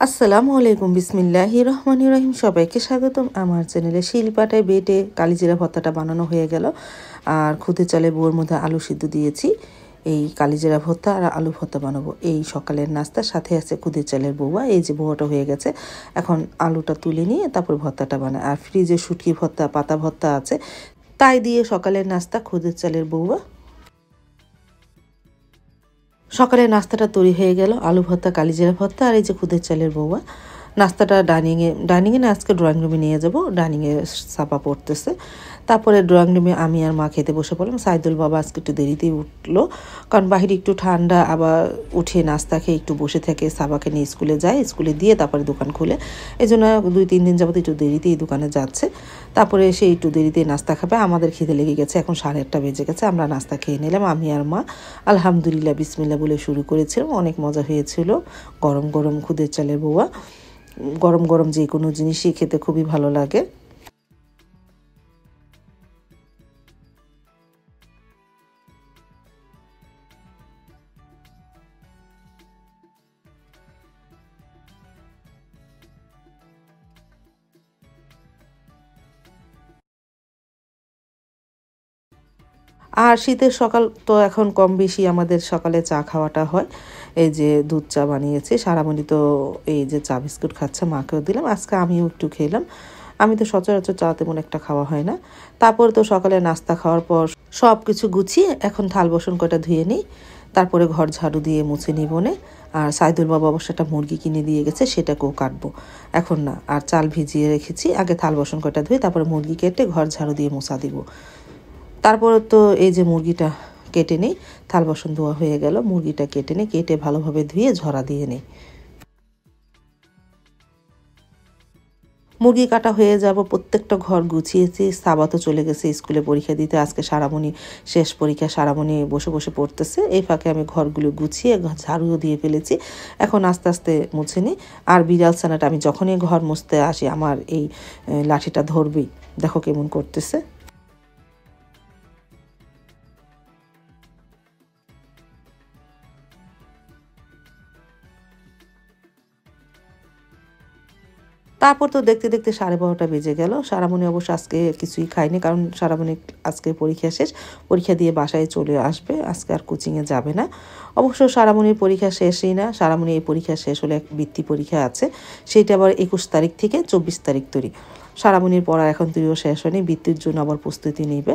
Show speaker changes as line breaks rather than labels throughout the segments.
আসসালামু আলাইকুম বিসমিল্লাহির রহমানির রহিম। সবাইকে স্বাগতম আমার চ্যানেলে। শিলপাটায় বেটে কালিজিরা ভর্তাটা বানানো হয়ে গেল। আর খুদে চালে বউর মধ্যে আলু সিদ্ধ দিয়েছি। এই কালিজিরা ভর্তা আর আলু ভর্তা বানাবো এই সকালের নাস্তার সাথে আছে খুদে চালের বউয়া। এই যে বউটা হয়ে গেছে, এখন আলুটা তুলে নিয়ে তারপর ভর্তাটা বানায়। আর ফ্রিজে শুটকি ভর্তা পাতা ভর্তা আছে, তাই দিয়ে সকালের নাস্তা খুদে চালের বউয়া। সকালে নাস্তাটা তৈরি হয়ে গেল, আলু ভর্তা কালিজিরা ভর্তা আর এই যে খুদের চালের বউয়া। নাস্তাটা ডাইনিংয়ে না, আজকে ড্রয়িং রুমে নিয়ে যাব। ডাইনিংয়ে ছাপা পড়তেছে। তারপরে ড্রয়িং রুমে আমি আর মা খেতে বসে পড়লাম। সাইদুল বাবা আজকে একটু দেরিতেই উঠলো, কারণ বাহিরে একটু ঠান্ডা, আবার উঠে নাস্তা খেয়ে একটু বসে থাকে। সাবাকে নিয়ে স্কুলে যায়, স্কুলে দিয়ে তারপরে দোকান খুলে। এই জন্য 2-3 দিন যাবত একটু দেরিতেই দোকানে যাচ্ছে। তারপরে সে একটু দেরিতেই নাস্তা খাবে। আমাদের খিদে লেগে গেছে, এখন 1:30 বেজে গেছে। আমরা নাস্তা খেয়ে নিলাম আমি আর মা। আলহামদুলিল্লাহ বিসমিল্লাহ বলে শুরু করেছিলাম। অনেক মজা হয়েছিল। গরম গরম খুদের চালের বউয়া, গরম গরম যে কোনো জিনিসই খেতে খুবই ভালো লাগে। আর শীতের সকাল তো এখন কম বেশি আমাদের সকালে চা খাওয়াটা হয়। এই যে দুধ চা বানিয়েছি, সারামণি তো এই যে চা বিস্কুট খাচ্ছে, মাকেও দিলাম, আজকে আমিও একটু খেলাম। আমি তো সচরাচর চা তেমন একটা খাওয়া হয় না। তারপর তো সকালে নাস্তা খাওয়ার পর সব কিছু গুছিয়ে এখন থাল বাসন কটা ধুয়ে নিই। তারপরে ঘর ঝাড়ু দিয়ে মুছে নিব নে। আর সাইদুল বাবা অবশ্য একটা মুরগি কিনে দিয়ে গেছে, সেটাকেও কাটবো এখন না। আর চাল ভিজিয়ে রেখেছি, আগে থাল বাসন কটা ধুয়ে তারপরে মুরগি কেটে ঘর ঝাড়ু দিয়ে মোছা দিব। তারপরে তো এই যে মুরগিটা কেটে নিই। থাল বাসন ধোয়া হয়ে গেল, মুরগিটা কেটে নিই, কেটে ভালোভাবে ধুয়ে ঝরা দিয়ে নিই। মুরগি কাটা হয়ে যাব, প্রত্যেকটা ঘর গুছিয়েছি। সাবা তো চলে গেছে স্কুলে পরীক্ষা দিতে, আজকে সারামণি শেষ পরীক্ষা, সারামণি বসে বসে পড়তেছে। এই ফাঁকে আমি ঘরগুলো গুছিয়ে ঝাড়ুও দিয়ে ফেলেছি। এখন আস্তে আস্তে মুছে নিই। আর বিড়াল ছানাটা আমি যখনই ঘর মুছতে আসি আমার এই লাঠিটা ধরবেই, দেখো কেমন করতেছে। তারপর তো দেখতে দেখতে 12:30 বেজে গেল। সারামণি অবশ্য আজকে কিছুই খায়নি, কারণ সারামণি আজকে পরীক্ষা শেষ, পরীক্ষা দিয়ে বাসায় চলে আসবে, আজকে আর কোচিংয়ে যাবে না। অবশ্য সারামণির পরীক্ষা শেষই না, সারামণি এই পরীক্ষা শেষ হলে এক বৃত্তি পরীক্ষা আছে, সেইটা আবার 21 তারিখ থেকে 24 তারিখ তৈরি। সারামণির পড়া এখন তৈরিও শেষ হয়নি, বৃত্তির জন্য আবার প্রস্তুতি নেবে।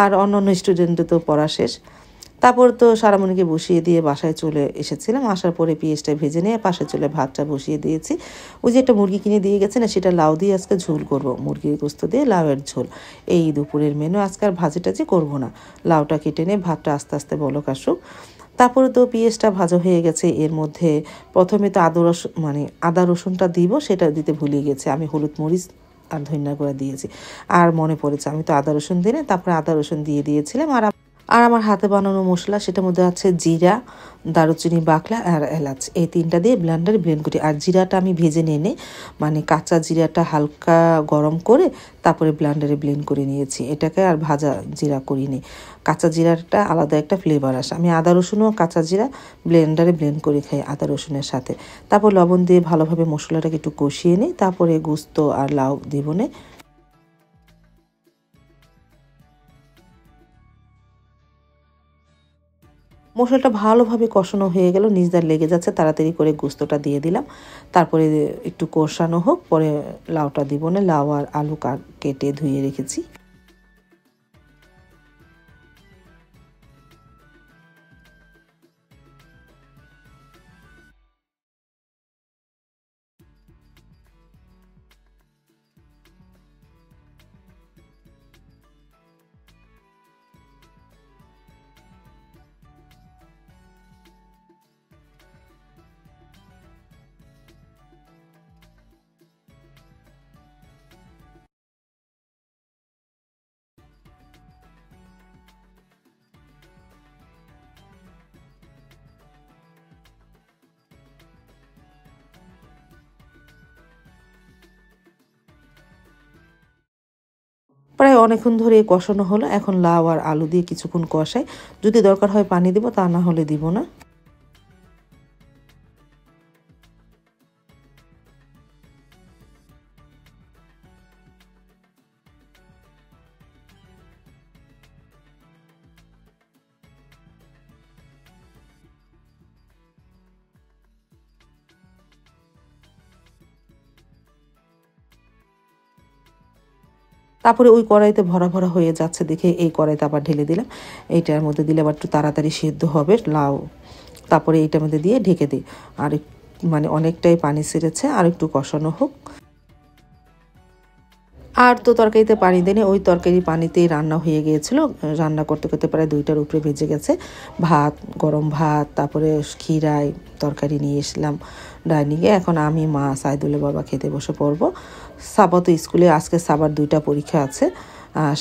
আর অন্যান্য স্টুডেন্টের তো পড়া শেষ। তারপর তো সারামণিকে বসিয়ে দিয়ে বাসায় চলে এসেছিলাম। আসার পরে পেঁয়াজটা ভেজে নিয়ে পাশে চলে ভাতটা বসিয়ে দিয়েছি। ওই যে একটা মুরগি কিনে দিয়ে গেছে না, সেটা লাউ দিয়ে আজকে ঝোল করব, মুরগির গোস্ত দিয়ে লাউয়ের ঝোল। এই দুপুরের মেনু। আজকে আর ভাজি টাজি করবো না। লাউটা কেটে নিয়ে ভাতটা আস্তে আস্তে বলক আসুক। তারপরে তো পেঁয়াজটা ভাজা হয়ে গেছে। এর মধ্যে প্রথমে তো আদা রসুনটা দিব, সেটা দিতে ভুলে গেছে। আমি হলুদ মরিচ আর ধনিয়া গুঁড়া দিয়েছি। আর মনে পড়েছে আমি তো আদা রসুন দিই না, তারপরে আদা রসুন দিয়ে দিয়েছিলাম। আর আমার হাতে বানানো মশলা, সেটার মধ্যে আছে জিরা, দারুচিনি, বাকলা আর এলাচ। এই 3টা দিয়ে ব্লেন্ডারে ব্লেন্ড করি। আর জিরাটা আমি ভেজে নিয়ে কাঁচা জিরাটা হালকা গরম করে তারপরে ব্লেন্ডারে ব্লেন্ড করে নিয়েছি। এটাকে আর ভাজা জিরা করিনি। কাঁচা জিরাটা আলাদা একটা ফ্লেভার আসে। আমি আদা রসুনও কাঁচা জিরা ব্লেন্ডারে ব্লেন্ড করে খাই আদা রসুনের সাথে। তারপর লবণ দিয়ে ভালোভাবে মশলাটাকে একটু কষিয়ে নিই, তারপরে গোস্ত আর লাউ দিব নে। মশলাটা ভালোভাবে কষানো হয়ে গেল, নিচদার লেগে যাচ্ছে, তাড়াতাড়ি করে গোস্তটা দিয়ে দিলাম। তারপরে একটু কষানো হোক, পরে লাউটা দিব না। লাউ আর আলু কেটে ধুয়ে রেখেছি। প্রায় অনেকক্ষণ ধরে কষানো হলো। এখন লাউ আর আলু দিয়ে কিছুক্ষণ কষাই, যদি দরকার হয় পানি দিব, তা না হলে দিব না। তারপরে ওই কড়াইতে ভরা ভরা হয়ে যাচ্ছে দেখে এই কড়াইতে আবার ঢেলে দিলাম। এইটার মধ্যে দিলে আবার একটু তাড়াতাড়ি সিদ্ধ হবে লাউ। তারপরে এইটার মধ্যে দিয়ে ঢেকে দিই। আর মানে অনেকটাই পানি ছেড়েছে, আর একটু কষানো হোক। আর তো তরকারিতে পানি দেয়নি, ওই তরকারি পানিতেই রান্না হয়ে গিয়েছিল। রান্না করতে করতে প্রায় 2টার উপরে ভেজে গেছে। ভাত, গরম ভাত, তারপরে ক্ষীরায় তরকারি নিয়ে এসলাম ডাইনিংয়ে। এখন আমি, মা, সাইদুলের বাবা খেতে বসে পড়বো। সাবা তো স্কুলে, আজকে সাবার 2টা পরীক্ষা আছে।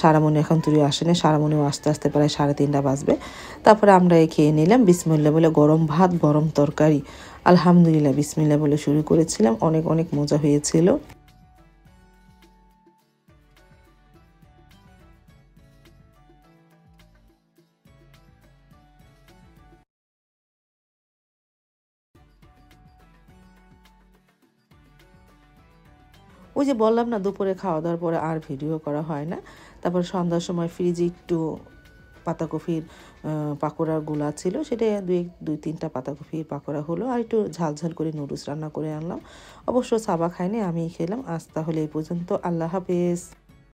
সারামণি এখন তুই আসেনি, সারামণিও আস্তে আস্তে প্রায় 3:30 বাজবে। তারপরে আমরা খেয়ে নিলাম বিসমিল্লাহ বলে, গরম ভাত, গরম তরকারি। আলহামদুলিল্লাহ বিসমিল্লাহ বলে শুরু করেছিলাম। অনেক অনেক মজা হয়েছিল। ওই যে বললাম না, দুপুরে খাওয়া দাওয়ার পরে আর ভিডিও করা হয় না। তারপর সন্ধ্যার সময় ফ্রিজে একটু পাতাকপির পাকোড়ার গুলা ছিল, সেটা দুই তিনটা পাতাকপির পাকোড়া হলো। আর একটু ঝাল ঝাল করে নুডলস রান্না করে আনলাম। অবশ্য সাবা খায়নি, আমি খেলাম। আজ তাহলে এই পর্যন্ত। আল্লাহ হাফেজ।